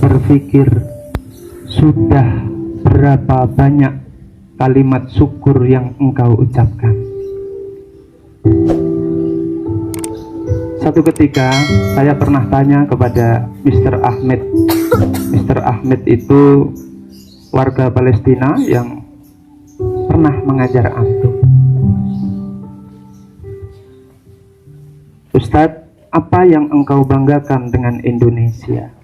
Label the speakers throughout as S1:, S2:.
S1: berpikir sudah berapa banyak kalimat syukur yang engkau ucapkan. Satu ketika saya pernah tanya kepada Mr. Ahmed. Mr. Ahmed itu warga Palestina yang pernah mengajar antum. Ustadz, apa yang engkau banggakan dengan Indonesia?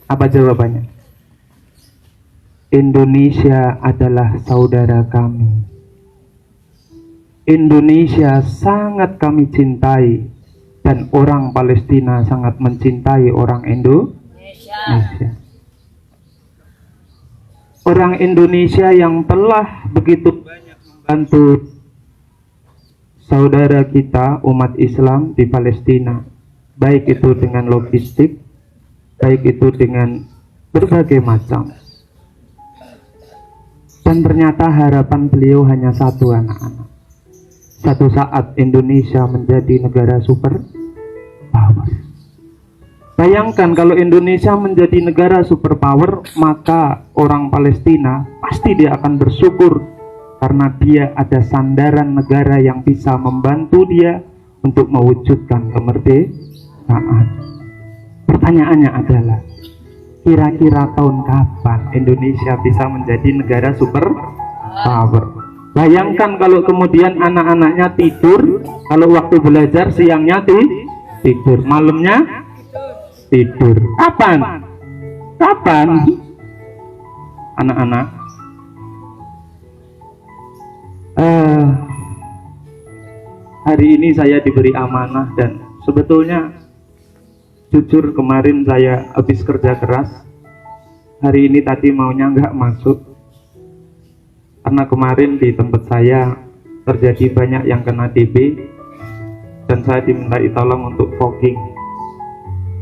S1: Apa jawabannya? Indonesia adalah saudara kami. Indonesia sangat kami cintai, dan orang Palestina sangat mencintai orang Indonesia. Orang Indonesia yang telah begitu banyak membantu saudara kita umat Islam di Palestina, baik itu dengan logistik, baik itu dengan berbagai macam. Dan ternyata harapan beliau hanya satu, anak-anak. Satu saat Indonesia menjadi negara super power. Bayangkan kalau Indonesia menjadi negara superpower, maka orang Palestina pasti dia akan bersyukur karena dia ada sandaran negara yang bisa membantu dia untuk mewujudkan kemerdekaan. Pertanyaannya adalah, kira-kira tahun kapan Indonesia bisa menjadi negara superpower? Bayangkan kalau kemudian anak-anaknya tidur, kalau waktu belajar siangnya tidur, malamnya tidur. Kapan? Anak-anak? Hari ini saya diberi amanah, dan sebetulnya jujur kemarin saya habis kerja keras. Hari ini tadi maunya nggak masuk, karena kemarin di tempat saya terjadi banyak yang kena TB, dan saya dimintai tolong untuk fogging.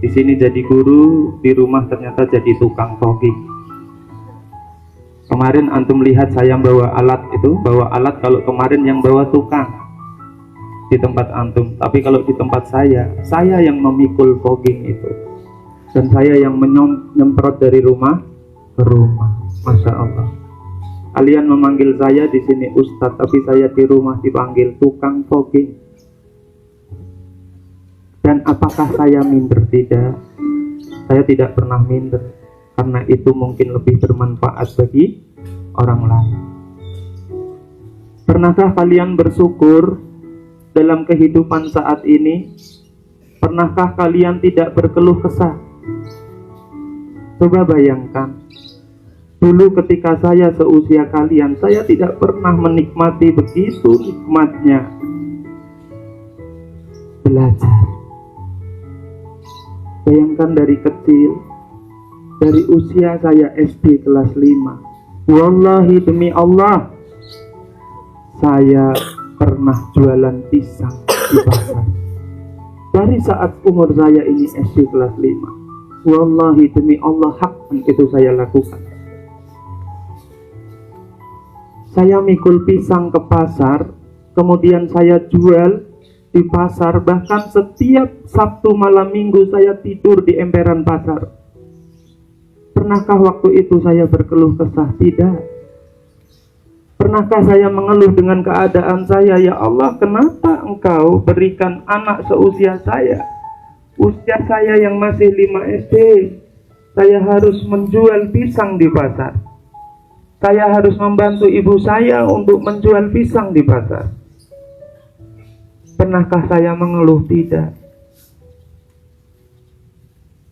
S1: Di sini jadi guru, di rumah ternyata jadi tukang fogging. Kemarin antum lihat saya bawa alat kalau kemarin yang bawa tukang di tempat antum, tapi kalau di tempat saya yang memikul fogging itu, dan saya yang menyemprot dari rumah ke rumah. Masya Allah. Kalian memanggil saya di sini Ustadz, tapi saya di rumah dipanggil tukang fogging. Dan apakah saya minder? Tidak. Saya tidak pernah minder, karena itu mungkin lebih bermanfaat bagi orang lain. Pernahkah kalian bersyukur dalam kehidupan saat ini? Pernahkah kalian tidak berkeluh kesah? Coba bayangkan, dulu ketika saya seusia kalian, saya tidak pernah menikmati begitu nikmatnya belajar. Bayangkan dari kecil, dari usia saya SD kelas 5, wallahi demi Allah, saya pernah jualan pisang di pasar. Dari saat umur saya ini SD kelas 5, wallahi demi Allah, hakkan itu saya lakukan. Saya mikul pisang ke pasar, kemudian saya jual di pasar. Bahkan setiap Sabtu malam minggu saya tidur di emperan pasar. Pernahkah waktu itu saya berkeluh kesah? Tidak. Pernahkah saya mengeluh dengan keadaan saya? Ya Allah, kenapa engkau berikan anak seusia saya, usia saya yang masih 5 SD, saya harus menjual pisang di pasar, saya harus membantu ibu saya untuk menjual pisang di pasar. Pernahkah saya mengeluh? Tidak.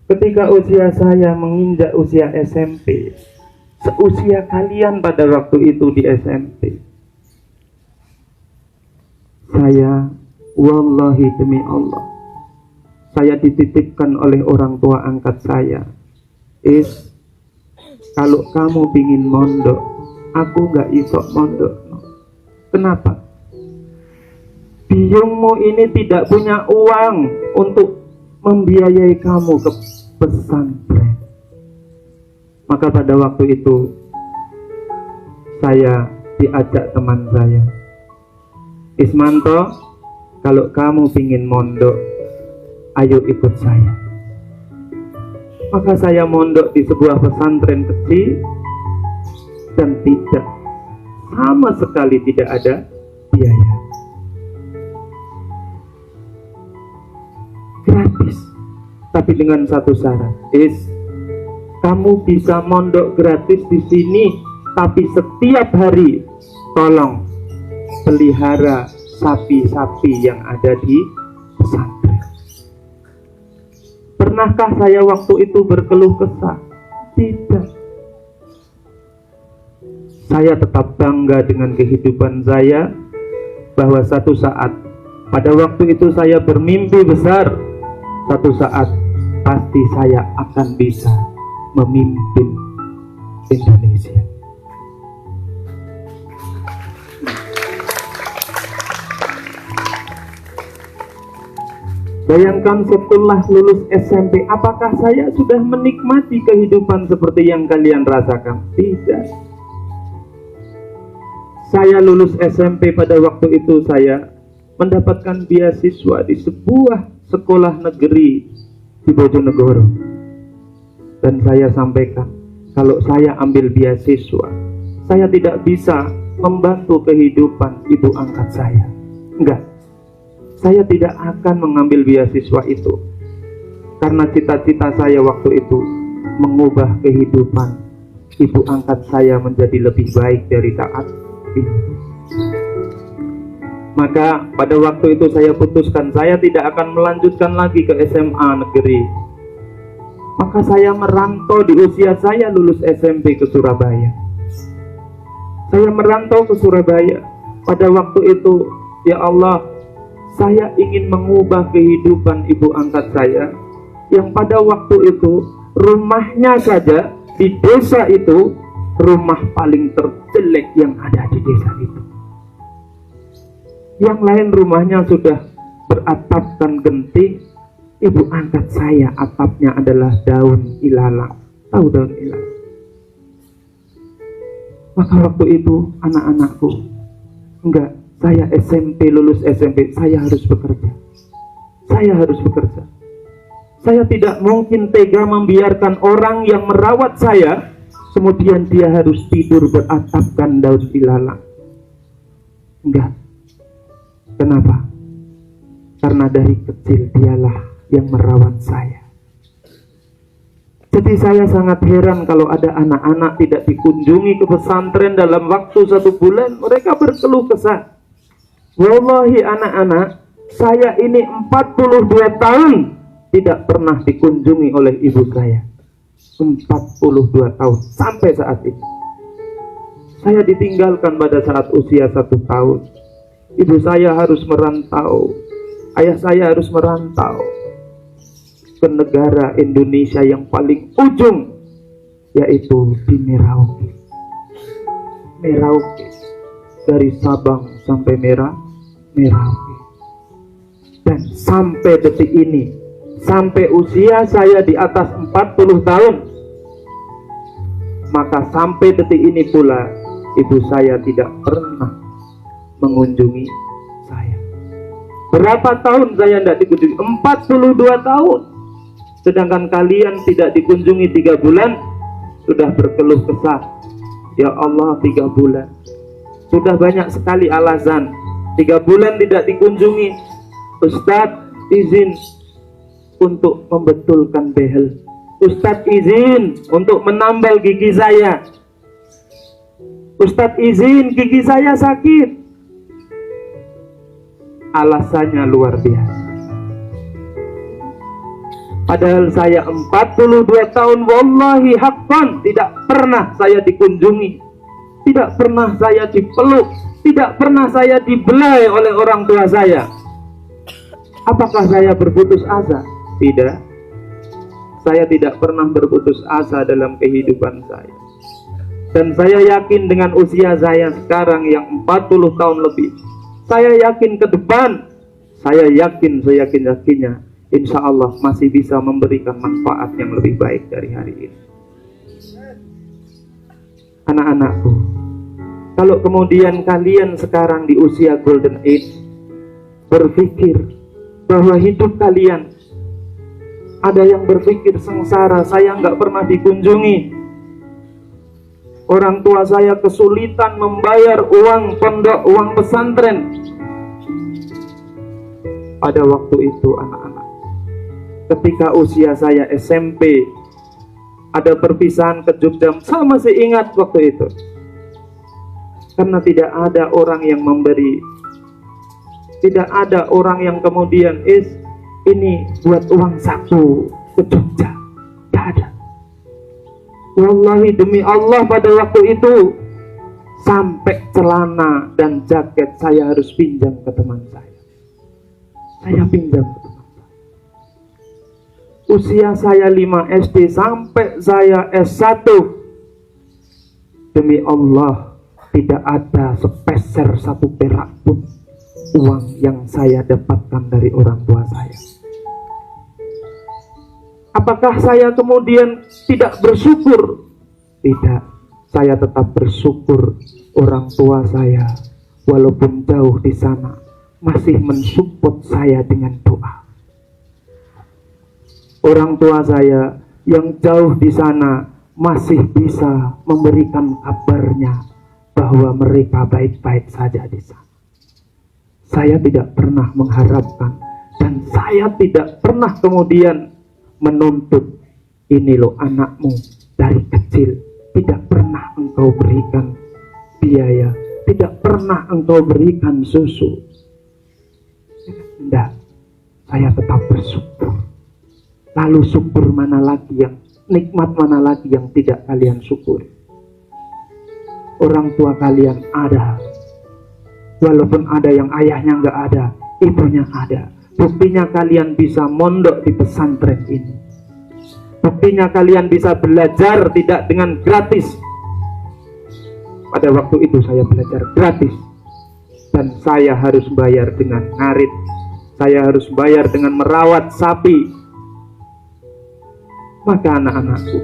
S1: Ketika usia saya menginjak usia SMP, seusia kalian pada waktu itu di SMP, saya, wallahi demi Allah, saya dititipkan oleh orang tua angkat saya, kalau kamu pingin mondok, aku gak iso mondok. Kenapa? Biungmu ini tidak punya uang untuk membiayai kamu ke pesantren. Maka pada waktu itu saya diajak teman saya, Ismanto, kalau kamu pingin mondok, ayo ikut saya. Maka saya mondok di sebuah pesantren kecil dan tidak, sama sekali tidak ada biaya. Gratis. Tapi dengan satu syarat, kamu bisa mondok gratis di sini, tapi setiap hari tolong pelihara sapi-sapi yang ada di pesantren. Pernahkah saya waktu itu berkeluh kesah? Tidak. Saya tetap bangga dengan kehidupan saya, bahwa satu saat, pada waktu itu saya bermimpi besar, satu saat pasti saya akan bisa memimpin Indonesia. Bayangkan setelah lulus SMP, apakah saya sudah menikmati kehidupan seperti yang kalian rasakan? Tidak. Saya lulus SMP pada waktu itu saya mendapatkan beasiswa di sebuah sekolah negeri di Bojonegoro. Dan saya sampaikan, kalau saya ambil beasiswa, saya tidak bisa membantu kehidupan ibu angkat saya. Enggak. Saya tidak akan mengambil beasiswa itu, karena cita-cita saya waktu itu mengubah kehidupan ibu angkat saya menjadi lebih baik dari saat ini. Maka pada waktu itu saya putuskan saya tidak akan melanjutkan lagi ke SMA negeri. Maka saya merantau di usia saya lulus SMP ke Surabaya. Saya merantau ke Surabaya. Pada waktu itu, ya Allah, saya ingin mengubah kehidupan ibu angkat saya, yang pada waktu itu rumahnya saja di desa itu rumah paling terjelek yang ada di desa itu. Yang lain rumahnya sudah beratapkan genting, ibu angkat saya atapnya adalah daun ilalang. Tahu daun ilalang? Maka waktu itu anak-anakku, enggak, saya SMP, lulus SMP, saya harus bekerja. Saya harus bekerja. Saya tidak mungkin tega membiarkan orang yang merawat saya, kemudian dia harus tidur beratapkan daun ilalang. Enggak. Kenapa? Karena dari kecil dialah yang merawat saya. Jadi saya sangat heran kalau ada anak-anak tidak dikunjungi ke pesantren dalam waktu 1 bulan, mereka berkeluh kesah. Wallahi anak-anak, saya ini 42 tahun tidak pernah dikunjungi oleh ibu saya. 42 tahun sampai saat ini. Saya ditinggalkan pada saat usia 1 tahun. Ibu saya harus merantau, ayah saya harus merantau ke negara Indonesia yang paling ujung, yaitu di Merauke. Merauke, dari Sabang sampai Merauke. Dan sampai detik ini, sampai usia saya di atas 40 tahun, maka sampai detik ini pula ibu saya tidak pernah mengunjungi saya. Berapa tahun saya tidak dikunjungi? 42 tahun. Sedangkan kalian tidak dikunjungi 3 bulan sudah berkeluh kesah. Ya Allah, 3 bulan. Sudah banyak sekali alasan. 3 bulan tidak dikunjungi. Ustadz izin untuk membetulkan behel. Ustadz izin untuk menambal gigi saya. Ustadz izin gigi saya sakit. Alasannya luar biasa. Padahal saya 42 tahun wallahi haqqan tidak pernah saya dikunjungi, tidak pernah saya dipeluk, tidak pernah saya dibelai oleh orang tua saya. Apakah saya berputus asa? Tidak. Saya tidak pernah berputus asa dalam kehidupan saya. Dan saya yakin dengan usia saya sekarang yang 40 tahun lebih, saya yakin ke depan, saya yakin-yakinnya, insya Allah masih bisa memberikan manfaat yang lebih baik dari hari ini. Anak-anakku, kalau kemudian kalian sekarang di usia golden age berpikir bahwa hidup kalian Ada yang berpikir sengsara, saya nggak pernah dikunjungi. Orang tua saya kesulitan membayar uang pondok, uang pesantren. Pada waktu itu anak-anak, ketika usia saya SMP, ada perpisahan ke Jogja. Saya masih ingat waktu itu. Karena tidak ada orang yang memberi. Tidak ada orang yang kemudian ini buat uang saku ke Jogja. Tidak ada. Wallahi demi Allah pada waktu itu sampai celana dan jaket saya harus pinjam ke teman saya. Saya pinjam ke teman saya. Usia saya 5 SD sampai saya S1. Demi Allah tidak ada sepeser satu perak pun uang yang saya dapatkan dari orang tua saya. Apakah saya kemudian tidak bersyukur? Tidak, saya tetap bersyukur orang tua saya walaupun jauh di sana masih mensupport saya dengan doa. Orang tua saya yang jauh di sana masih bisa memberikan kabarnya bahwa mereka baik-baik saja di sana. Saya tidak pernah mengharapkan dan saya tidak pernah kemudian menuntut, ini loh anakmu dari kecil, tidak pernah engkau berikan biaya, tidak pernah engkau berikan susu. Tidak, saya tetap bersyukur. Lalu syukur mana lagi yang, nikmat mana lagi yang tidak kalian syukuri? Orang tua kalian ada. Walaupun ada yang ayahnya nggak ada, ibunya ada. Buktinya kalian bisa mondok di pesantren ini. Buktinya kalian bisa belajar tidak dengan gratis. Pada waktu itu saya belajar gratis. Dan saya harus bayar dengan ngarit. Saya harus bayar dengan merawat sapi. Maka anak-anakku,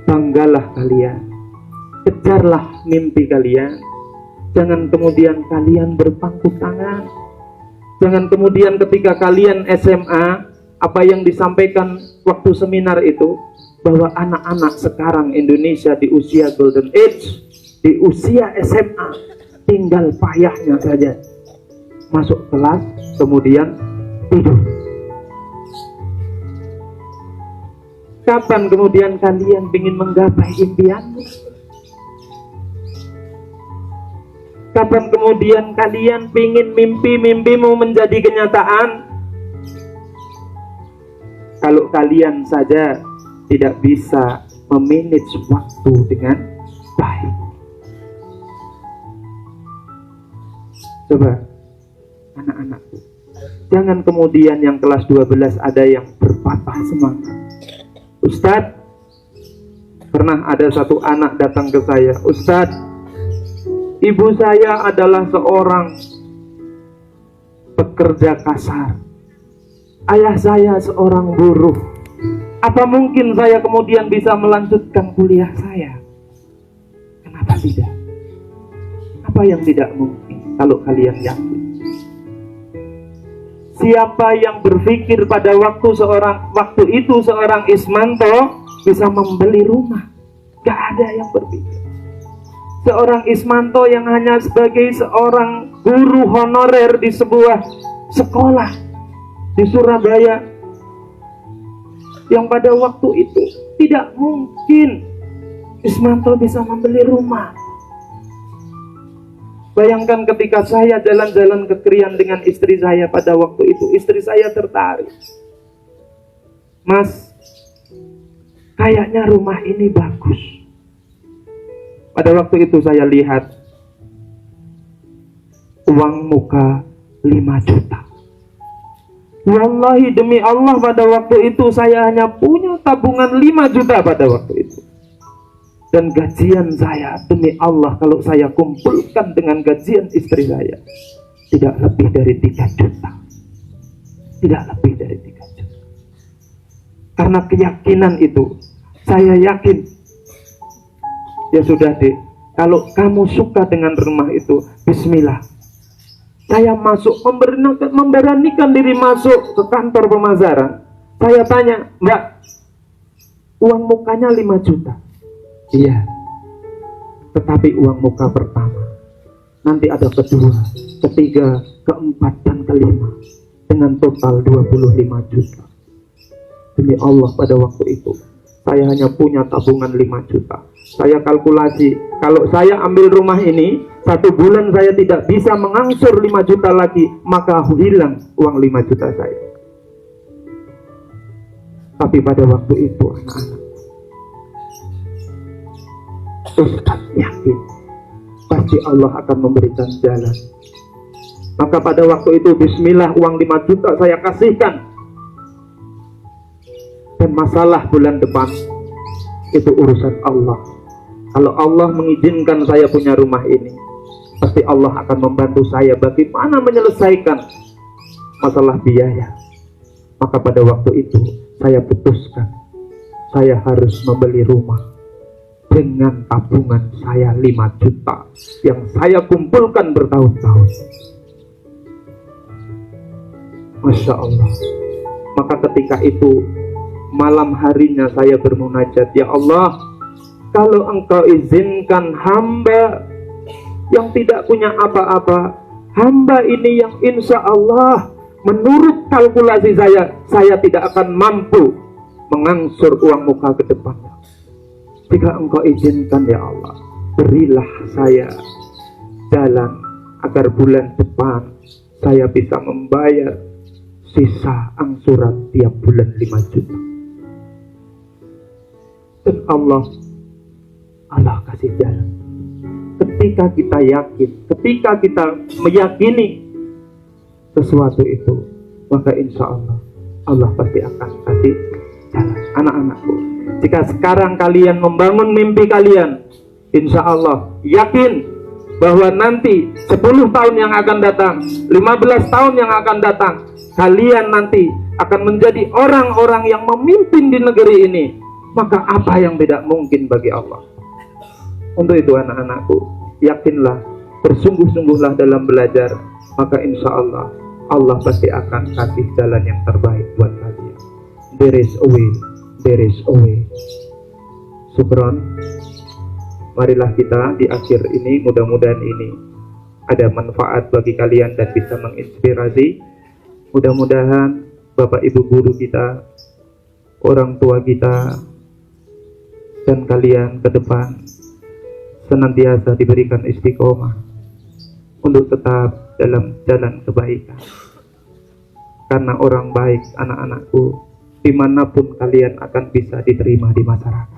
S1: banggalah kalian. Kejarlah mimpi kalian. Jangan kemudian kalian berpangku tangan. Jangan kemudian ketika kalian SMA, apa yang disampaikan waktu seminar itu, bahwa anak-anak sekarang Indonesia di usia golden age, di usia SMA, tinggal payahnya saja masuk kelas, kemudian tidur. Kapan kemudian kalian ingin menggapai impianmu? Kapan kemudian kalian ingin mimpi-mimpimu menjadi kenyataan? Kalau kalian saja tidak bisa memanage waktu dengan baik. Coba anak-anakku, jangan kemudian yang kelas 12 ada yang berpatah semangat. Ustadz, pernah ada satu anak datang ke saya, Ustadz, ibu saya adalah seorang pekerja kasar. Ayah saya seorang buruh. Apa mungkin saya kemudian bisa melanjutkan kuliah saya? Kenapa tidak? Apa yang tidak mungkin kalau kalian yakin? Siapa yang berpikir pada waktu itu seorang Ismanto bisa membeli rumah? Gak ada yang berpikir. Seorang Ismanto yang hanya sebagai seorang guru honorer di sebuah sekolah di Surabaya, yang pada waktu itu tidak mungkin Ismanto bisa membeli rumah. Bayangkan ketika saya jalan-jalan ke Krian dengan istri saya pada waktu itu, istri saya tertarik. Mas, kayaknya rumah ini bagus. Pada waktu itu saya lihat uang muka 5 juta. Wallahi demi Allah pada waktu itu saya hanya punya tabungan 5 juta pada waktu itu. Dan gajian saya demi Allah kalau saya kumpulkan dengan gajian istri saya tidak lebih dari 3 juta. Tidak lebih dari 3 juta. Karena keyakinan itu, saya yakin, ya sudah deh, kalau kamu suka dengan rumah itu, bismillah. Saya masuk, memberanikan diri masuk ke kantor pemasaran. Saya tanya, Mbak, uang mukanya 5 juta. Iya. Tetapi uang muka pertama, nanti ada kedua, ketiga, keempat, dan kelima, dengan total 25 juta. Demi Allah, pada waktu itu saya hanya punya tabungan 5 juta. Saya kalkulasi, kalau saya ambil rumah ini, 1 bulan saya tidak bisa mengangsur 5 juta lagi, maka hilang uang 5 juta saya. Tapi pada waktu itu anak-anak, Ustaz yakin pasti Allah akan memberikan jalan. Maka pada waktu itu bismillah, uang 5 juta saya kasihkan. Dan masalah bulan depan itu urusan Allah. Kalau Allah mengizinkan saya punya rumah ini, pasti Allah akan membantu saya bagaimana menyelesaikan masalah biaya. Maka pada waktu itu saya putuskan, saya harus membeli rumah dengan tabungan saya 5 juta yang saya kumpulkan bertahun-tahun. Masya Allah. Maka ketika itu malam harinya saya bermunajat, ya Allah, kalau Engkau izinkan hamba yang tidak punya apa-apa, hamba ini yang insya Allah menurut kalkulasi saya tidak akan mampu mengangsur uang muka ke depannya. Jika Engkau izinkan ya Allah, berilah saya jalan agar bulan depan saya bisa membayar sisa angsuran tiap bulan 5 juta. Dan Allah kasih jalan. Ketika kita yakin, ketika kita meyakini sesuatu itu, maka insya Allah pasti akan kasih jalan. Anak-anakku, jika sekarang kalian membangun mimpi kalian, insya Allah yakin bahwa nanti 10 tahun yang akan datang, 15 tahun yang akan datang, kalian nanti akan menjadi orang-orang yang memimpin di negeri ini. Maka apa yang tidak mungkin bagi Allah? Untuk itu anak-anakku, yakinlah, bersungguh-sungguhlah dalam belajar, maka insya Allah pasti akan kasih jalan yang terbaik buat kalian. There is a way, there is a way. Syukron. Marilah kita di akhir ini, mudah-mudahan ini ada manfaat bagi kalian dan bisa menginspirasi. Mudah-mudahan Bapak Ibu guru kita, orang tua kita, dan kalian ke depan senantiasa diberikan istiqomah untuk tetap dalam jalan kebaikan. Karena orang baik, anak-anakku, dimanapun kalian akan bisa diterima di masyarakat.